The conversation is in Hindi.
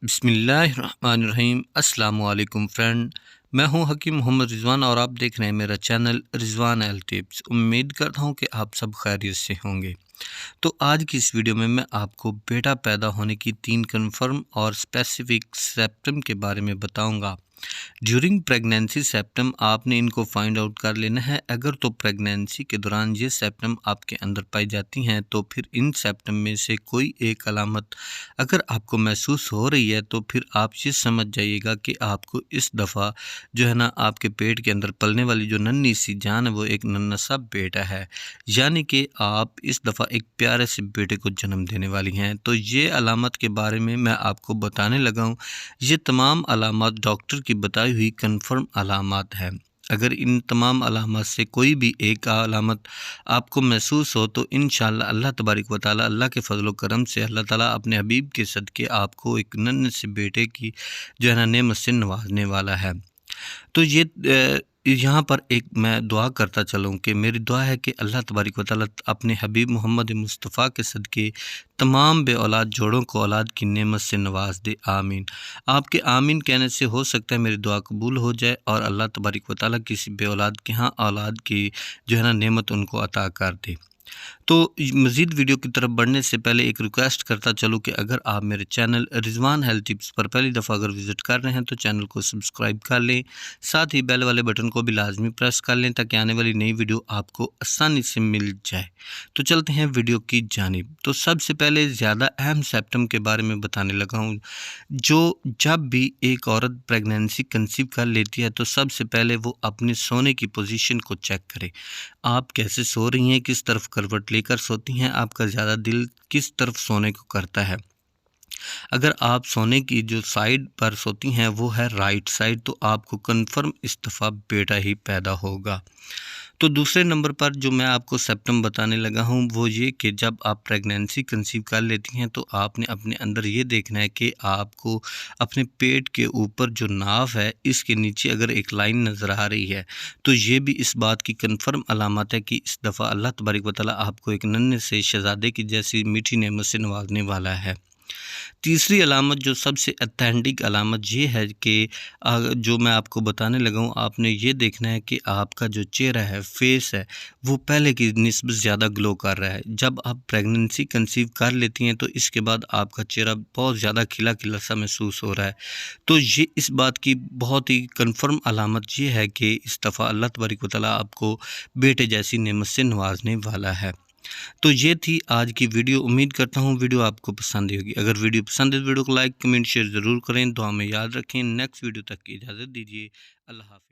बिस्मिल्लाहिर्रहमानिर्रहीम। अस्सलाम वालेकुम फ्रेंड, मैं हूं हकीम मोहम्मद रिजवान और आप देख रहे हैं मेरा चैनल रिजवान हेल्थ टिप्स। उम्मीद करता हूं कि आप सब खैरियत से होंगे। तो आज की इस वीडियो में मैं आपको बेटा पैदा होने की 3 कन्फर्म और स्पेसिफिक सिम्पटम के बारे में बताऊंगा। ड्यूरिंग प्रेगनेंसी सिम्पटम आपने इनको फाइंड आउट कर लेना है। अगर तो प्रेगनेंसी के दौरान ये सिम्पटम आपके अंदर पाई जाती हैं तो फिर इन सिम्पटम में से कोई एक अलामत अगर आपको महसूस हो रही है तो फिर आप ये समझ जाइएगा कि आपको इस दफ़ा जो है ना आपके पेट के अंदर पलने वाली जो नन्ही सी जान है वो एक नन्हा सा बेटा है, यानी कि आप इस दफ़ा एक प्यारे से बेटे को जन्म देने वाली हैं। तो ये अलामत के बारे में मैं आपको बताने लगा हूँ। ये तमाम अलामत डॉक्टर की बताई हुई कन्फर्म अलामत हैं। अगर इन तमाम अलामत से कोई भी एक अलामत आपको महसूस हो तो इंशाअल्लाह अल्लाह तबारक व तआला अल्लाह के फजल व करम से अल्लाह ताला अपने हबीब के सदक़े आपको एक नन्हे से बेटे की जो है ना नेमत से नवाजने वाला है। तो यहाँ पर एक मैं दुआ करता चलूँ कि मेरी दुआ है कि अल्लाह तबारक व तआला अपने हबीब मोहम्मद मुस्तफ़ा के सदक़े तमाम बे औलाद जोड़ों को औलाद की नेमत से नवाज दे, आमीन। आपके आमीन कहने से हो सकता है मेरी दुआ कबूल हो जाए और अल्लाह तबारक व तआला किसी बे औलाद के यहाँ औलाद की जो है ना नेमत उनको अता कर दे। तो मज़ीद वीडियो की तरफ बढ़ने से पहले एक रिक्वेस्ट करता चलूँ कि अगर आप मेरे चैनल रिजवान हेल्थ टिप्स पर पहली दफ़ा अगर विज़िट कर रहे हैं तो चैनल को सब्सक्राइब कर लें, साथ ही बेल वाले बटन को भी लाजमी प्रेस कर लें ताकि आने वाली नई वीडियो आपको आसानी से मिल जाए। तो चलते हैं वीडियो की जानिब। तो सबसे पहले ज़्यादा अहम सिम्पटम के बारे में बताने लगा हूँ। जब भी एक औरत प्रेगनेंसी कंसीव कर लेती है तो सबसे पहले वो अपने सोने की पोजीशन को चेक करे। आप कैसे सो रही हैं, किस तरफ करवट लेकर सोती हैं, आपका ज़्यादा दिल किस तरफ सोने को करता है। अगर आप सोने की जो साइड पर सोती हैं वो है राइट साइड तो आपको कन्फर्म इस दफ़ा बेटा ही पैदा होगा। तो दूसरे नंबर पर जो मैं आपको सिम्पटम बताने लगा हूँ वो ये कि जब आप प्रेगनेंसी कंसीव कर लेती हैं तो आपने अपने अंदर ये देखना है कि आपको अपने पेट के ऊपर जो नाव है इसके नीचे अगर एक लाइन नज़र आ रही है तो ये भी इस बात की कन्फर्म अलामत है कि इस दफ़ा अल्लाह तबारक व तआला आपको एक नन्हे से शहज़ादे की जैसी मीठी नेमत से नवाजने वाला है। तीसरी अलामत जो सबसे अथेंटिक अलामत ये है कि जो मैं आपको बताने लगा हूँ आपने ये देखना है कि आपका जो चेहरा है, फेस है, वो पहले की निस्बत ज़्यादा ग्लो कर रहा है। जब आप प्रेगनेंसी कंसीव कर लेती हैं तो इसके बाद आपका चेहरा बहुत ज़्यादा खिला खिला सा महसूस हो रहा है। तो ये इस बात की बहुत ही कन्फर्म अलामत ये है कि इस दफ़ा अल्लाह तबारक व तआला आपको बेटे जैसी नेमत से नवाजने वाला है। तो ये थी आज की वीडियो। उम्मीद करता हूँ वीडियो आपको पसंद आई होगी। अगर वीडियो पसंद है तो वीडियो को लाइक, कमेंट, शेयर ज़रूर करें। दुआ में याद रखें। नेक्स्ट वीडियो तक की इजाज़त दीजिए। अल्लाह हाफ़िज़।